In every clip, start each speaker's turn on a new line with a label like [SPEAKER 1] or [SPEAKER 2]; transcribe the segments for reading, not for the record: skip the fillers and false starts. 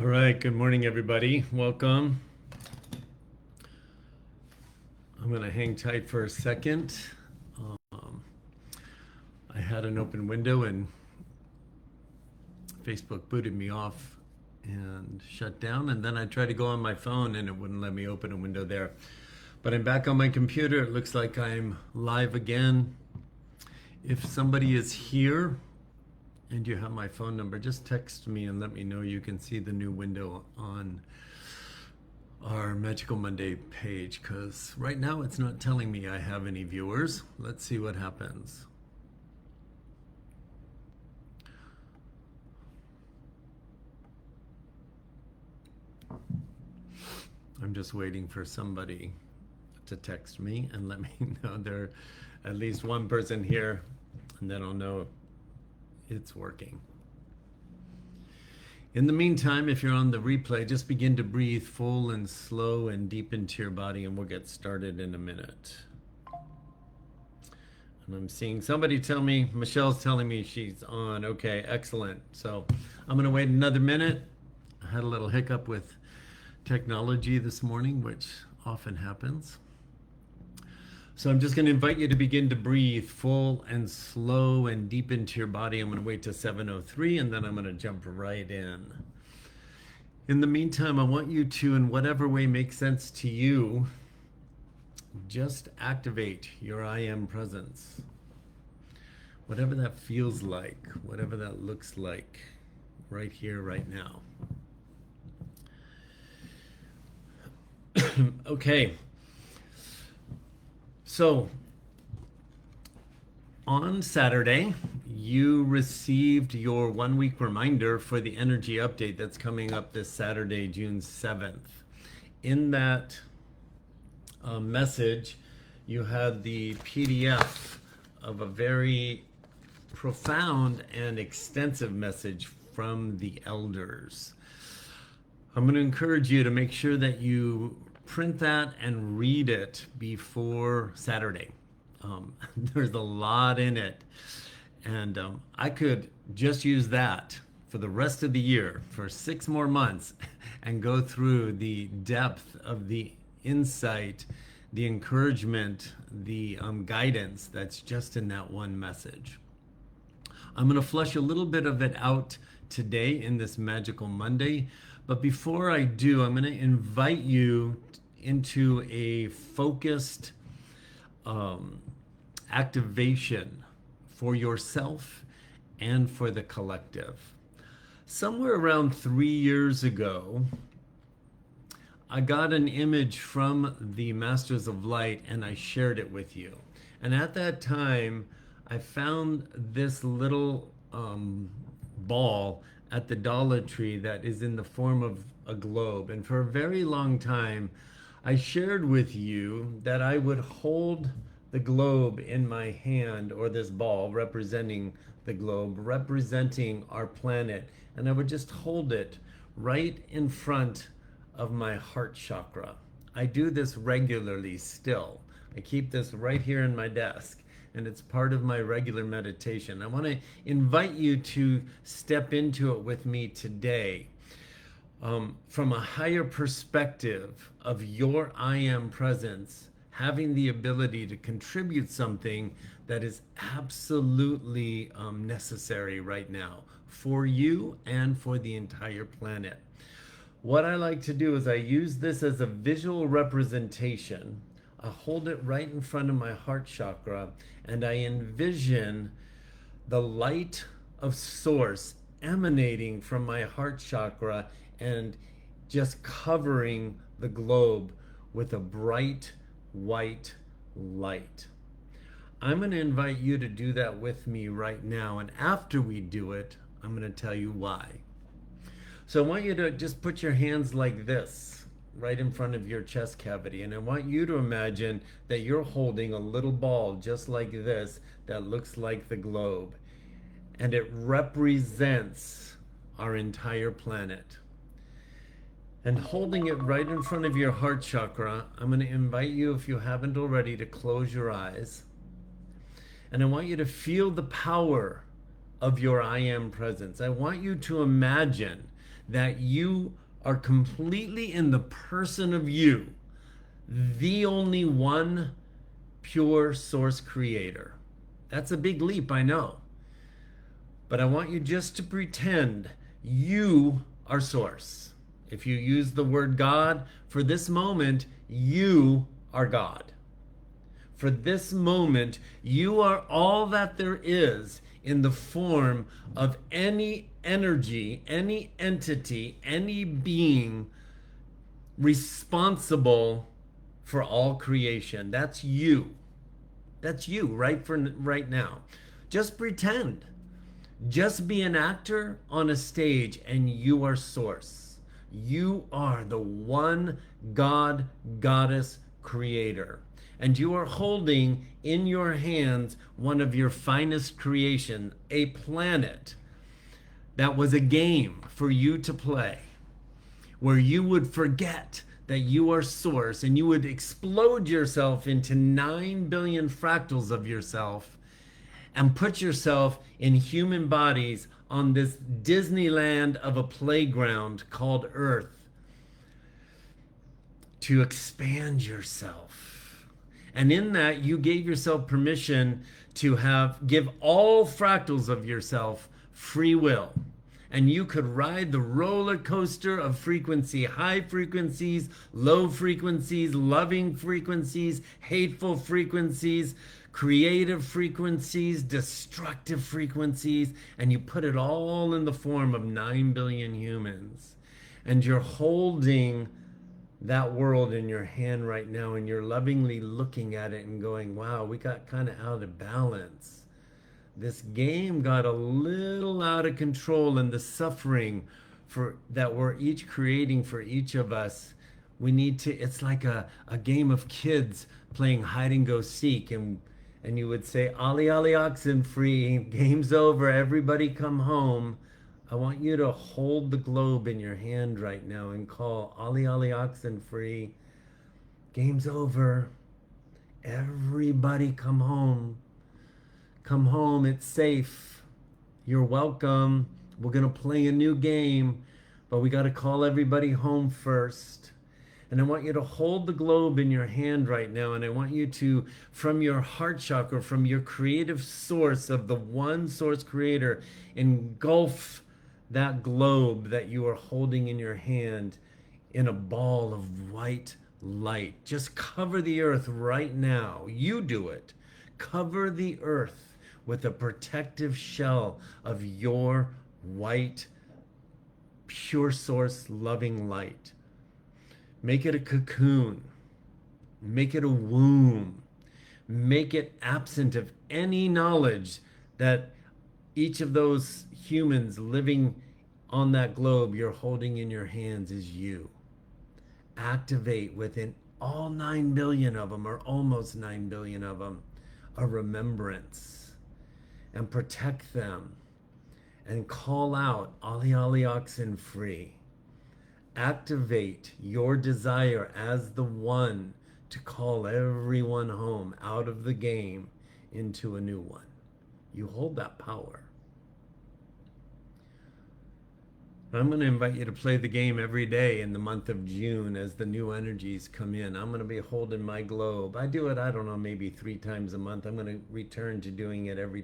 [SPEAKER 1] All right, good morning, everybody. Welcome. I'm going to hang tight for a second. Um, I had an open window and Facebook booted me off and shut down. And then I tried to go on my phone and it wouldn't let me open a window there. But I'm back on my computer. It looks like I'm live again. If somebody is here and you have my phone number, just text me and let me know you can see the new window on our Magical Monday page, because right now it's not telling me I have any viewers. Let's see what happens. I'm just waiting for somebody to text me and let me know there at least one person here, and then I'll know it's working. In the meantime, if you're on the replay, just begin to breathe full and slow and deep into your body, and we'll get started in a minute. And I'm seeing somebody tell me, Michelle's telling me she's on. Okay, excellent. So I'm going to wait another minute. I had a little hiccup with technology this morning, which often happens. So I'm just going to invite you to begin to breathe full and slow and deep into your body. I'm going to wait till 7:03 and then I'm going to jump right in. In the meantime, I want you to, in whatever way makes sense to you, just activate your I am presence. Whatever that feels like, whatever that looks like, right here, right now. Okay. So, on Saturday, you received your 1 week reminder for the energy update that's coming up this Saturday, June 7th. In that message, you had the PDF of a very profound and extensive message from the elders. I'm going to encourage you to make sure that you print that and read it before Saturday. There's a lot in it. And I could just use that for the rest of the year, for 6 more months, and go through the depth of the insight, the encouragement, the guidance that's just in that one message. I'm going to flesh a little bit of it out today in this Magical Monday. But before I do, I'm going to invite you into a focused activation for yourself and for the collective. Somewhere around 3 years ago, I got an image from the Masters of Light and I shared it with you. And at that time, I found this little ball at the Dollar Tree that is in the form of a globe. And for a very long time, I shared with you that I would hold the globe in my hand, or this ball representing the globe, representing our planet. And I would just hold it right in front of my heart chakra. I do this regularly still. I keep this right here in my desk, and it's part of my regular meditation. I want to invite you to step into it with me today, from a higher perspective of your I am presence, having the ability to contribute something that is absolutely necessary right now for you and for the entire planet. What I like to do is I use this as a visual representation. I hold it right in front of my heart chakra, and I envision the light of source emanating from my heart chakra and just covering the globe with a bright white light. I'm going to invite you to do that with me right now, and after we do it, I'm going to tell you why. So I want you to just put your hands like this, right in front of your chest cavity. And I want you to imagine that you're holding a little ball just like this that looks like the globe. And it represents our entire planet. And holding it right in front of your heart chakra, I'm going to invite you, if you haven't already, to close your eyes. And I want you to feel the power of your I am presence. I want you to imagine that you are completely in the person of you, the only one pure source creator. That's a big leap, I know. But I want you just to pretend you are source. If you use the word God, for this moment, you are God. For this moment, you are all that there is in the form of any energy, any entity, any being responsible for all creation. That's you. That's you right for right now. Just pretend. Just be an actor on a stage and you are source. You are the one God, goddess, creator. And you are holding in your hands one of your finest creation, a planet that was a game for you to play, where you would forget that you are source and you would explode yourself into 9 billion fractals of yourself and put yourself in human bodies on this Disneyland of a playground called Earth to expand yourself. And in that, you gave yourself permission to give all fractals of yourself free will. And you could ride the roller coaster of frequency, high frequencies, low frequencies, loving frequencies, hateful frequencies, creative frequencies, destructive frequencies, and you put it all in the form of 9 billion humans. And you're holding that world in your hand right now, and you're lovingly looking at it and going, wow, we got kind of out of balance. This game got a little out of control, and the suffering that we're each creating for each of us, we need to, it's like a game of kids playing hide and go seek, and you would say, Ollie, Ollie, oxen free, game's over, everybody come home. I want you to hold the globe in your hand right now and call Ollie, Ollie, oxen free, game's over, everybody come home. Come home, it's safe. You're welcome. We're going to play a new game, but we got to call everybody home first. And I want you to hold the globe in your hand right now, and I want you to, from your heart chakra, from your creative source of the one source creator, engulf that globe that you are holding in your hand in a ball of white light. Just cover the earth right now. You do it. Cover the earth with a protective shell of your white, pure source loving light. Make it a cocoon. Make it a womb. Make it absent of any knowledge that each of those humans living on that globe you're holding in your hands is you. Activate within all 9 billion of them, or almost 9 billion of them, a remembrance. And protect them and call out Ollie, Ollie, oxen free. Activate your desire as the one to call everyone home out of the game into a new one. You hold that power. I'm going to invite you to play the game every day in the month of June as the new energies come in. I'm going to be holding my globe. I do it, I don't know, maybe 3 times a month. I'm going to return to doing it every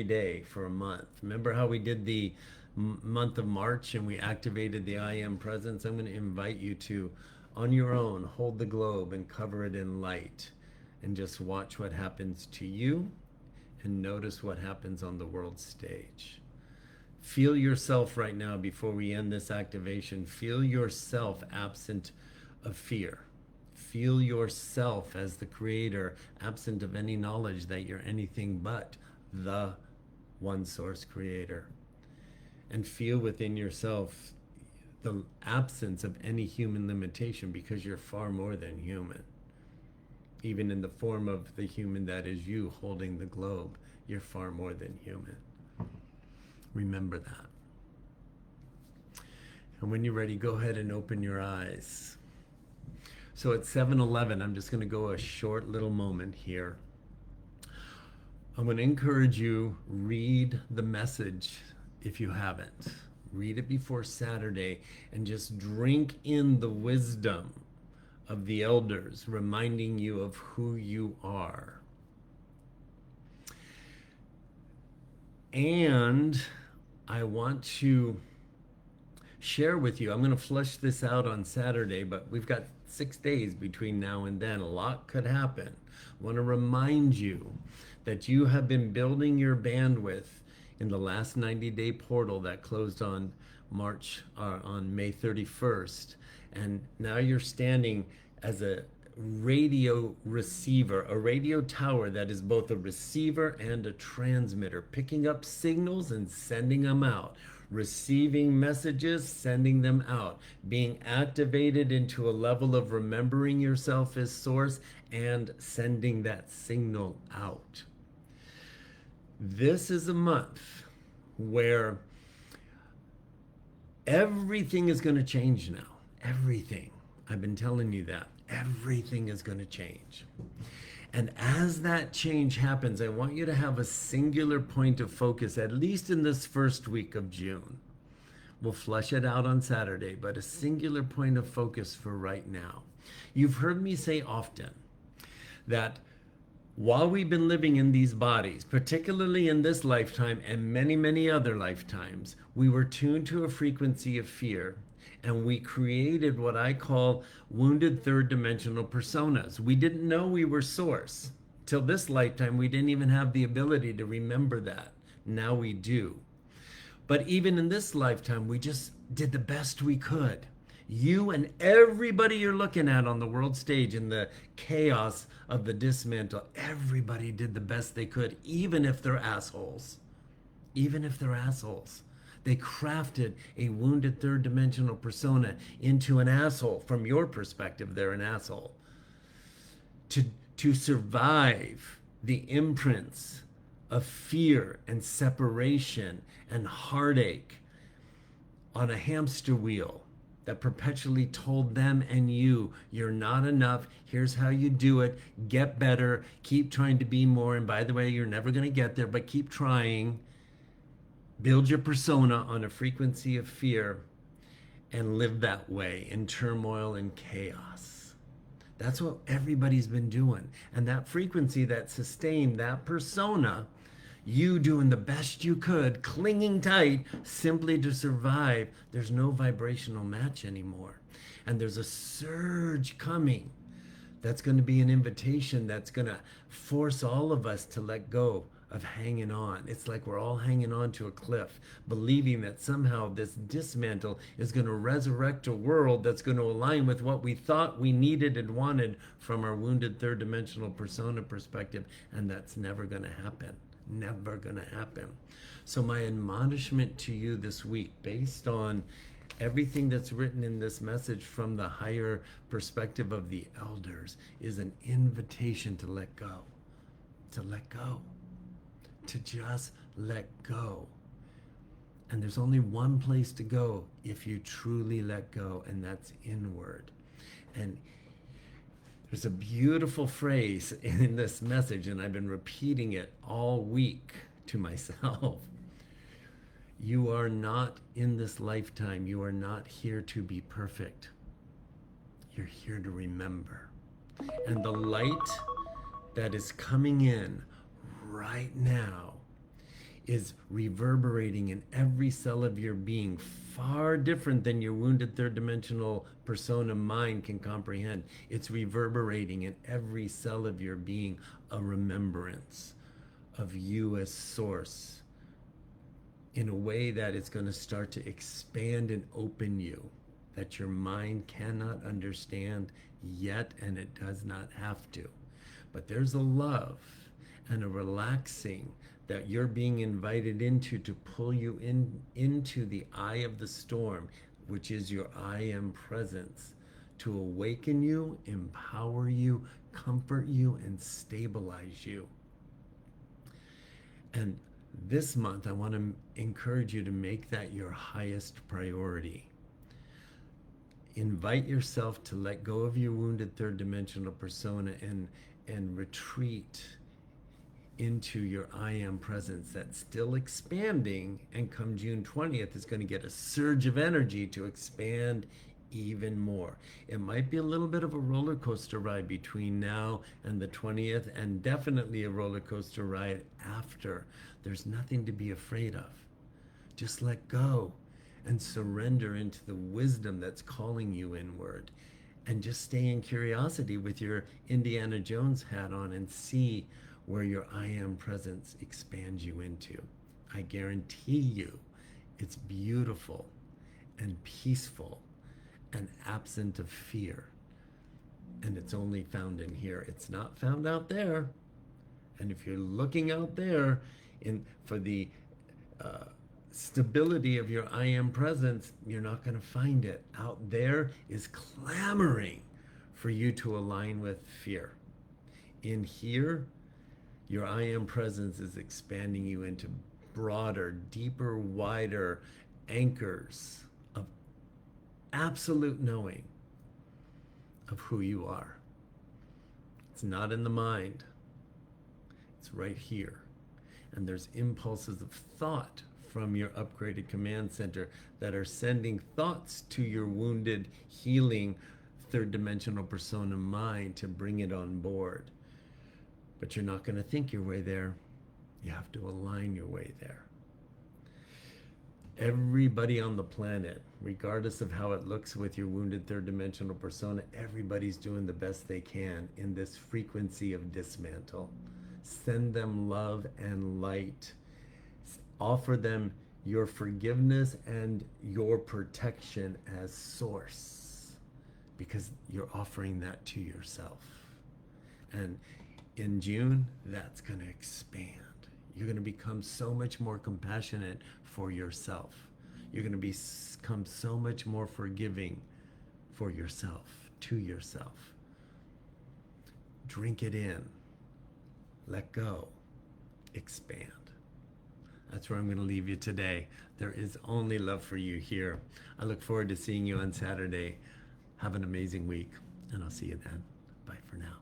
[SPEAKER 1] day for a month. Remember how we did the month of March and we activated the I Am presence? I'm going to invite you to, on your own, hold the globe and cover it in light and just watch what happens to you and notice what happens on the world stage. Feel yourself right now before we end this activation. Feel yourself absent of fear. Feel yourself as the creator, absent of any knowledge that you're anything but the one source creator. And feel within yourself the absence of any human limitation, because you're far more than human. Even in the form of the human that is you holding the globe, you're far more than human. Remember that. And when you're ready, go ahead and open your eyes. So at 7:11, I'm just going to go a short little moment here. I'm going to encourage you, read the message if you haven't. read it before Saturday, and just drink in the wisdom of the elders, reminding you of who you are. And I want to share with you, I'm going to flesh this out on Saturday, but we've got 6 days between now and then. A lot could happen. I want to remind you that you have been building your bandwidth in the last 90-day portal that closed on May 31st. And now you're standing as a radio receiver, a radio tower that is both a receiver and a transmitter, picking up signals and sending them out, receiving messages, sending them out, being activated into a level of remembering yourself as source and sending that signal out. This is a month where everything is going to change now. Everything. I've been telling you that. Everything is going to change. And as that change happens, I want you to have a singular point of focus, at least in this first week of June. We'll flesh it out on Saturday, but a singular point of focus for right now. You've heard me say often that while we've been living in these bodies, particularly in this lifetime and many, many other lifetimes, we were tuned to a frequency of fear, and we created what I call wounded third dimensional personas. We didn't know we were source. Till this lifetime, we didn't even have the ability to remember that. Now we do. But even in this lifetime, we just did the best we could. You and everybody you're looking at on the world stage in the chaos of the dismantle, everybody did the best they could, even if they're assholes. Even if they're assholes. They crafted a wounded third dimensional persona into an asshole. From your perspective, they're an asshole. To survive the imprints of fear and separation and heartache on a hamster wheel that perpetually told them and you, you're not enough, here's how you do it, get better, keep trying to be more, and by the way, you're never going to get there, but keep trying. Build your persona on a frequency of fear and live that way in turmoil and chaos. That's what everybody's been doing. And that frequency that sustained that persona, you doing the best you could, clinging tight simply to survive, there's no vibrational match anymore. And there's a surge coming that's going to be an invitation that's going to force all of us to let go of hanging on. It's like we're all hanging on to a cliff, believing that somehow this dismantle is going to resurrect a world that's going to align with what we thought we needed and wanted from our wounded third dimensional persona perspective, and that's never going to happen. Never going to happen. So my admonishment to you this week, based on everything that's written in this message from the higher perspective of the elders, is an invitation to let go. To let go. To just let go. And there's only one place to go if you truly let go, and that's inward. And there's a beautiful phrase in this message, and I've been repeating it all week to myself. You are not in this lifetime. You are not here to be perfect. You're here to remember. And the light that is coming in right now is reverberating in every cell of your being, far different than your wounded third dimensional persona mind can comprehend. It's reverberating in every cell of your being, a remembrance of you as source in a way that it's going to start to expand and open you, that your mind cannot understand yet, and it does not have to. But there's a love and a relaxing that you're being invited into to pull you into the eye of the storm, which is your I am presence, to awaken you, empower you, comfort you, and stabilize you. And this month, I want to encourage you to make that your highest priority. Invite yourself to let go of your wounded third dimensional persona and retreat into your I am presence that's still expanding, and come June 20th, it's going to get a surge of energy to expand even more. It might be a little bit of a roller coaster ride between now and the 20th, and definitely a roller coaster ride after. There's nothing to be afraid of. Just let go and surrender into the wisdom that's calling you inward. And just stay in curiosity with your Indiana Jones hat on and see where your I am presence expands you into. I guarantee you it's beautiful and peaceful and absent of fear. And it's only found in here. It's not found out there. And if you're looking out there for the stability of your I am presence, you're not going to find it. Out there is clamoring for you to align with fear. In here, your I am presence is expanding you into broader, deeper, wider anchors of absolute knowing of who you are. It's not in the mind. It's right here. And there's impulses of thought from your upgraded command center that are sending thoughts to your wounded, healing, third dimensional persona mind to bring it on board. But you're not going to think your way there. You have to align your way there. Everybody on the planet, regardless of how it looks with your wounded third dimensional persona, everybody's doing the best they can in this frequency of dismantle. Send them love and light. Offer them your forgiveness and your protection as source, because you're offering that to yourself. And in June, that's going to expand. You're going to become so much more compassionate for yourself. You're going to become so much more forgiving for yourself, to yourself. Drink it in. Let go. Expand. That's where I'm going to leave you today. There is only love for you here. I look forward to seeing you on Saturday. Have an amazing week, and I'll see you then. Bye for now.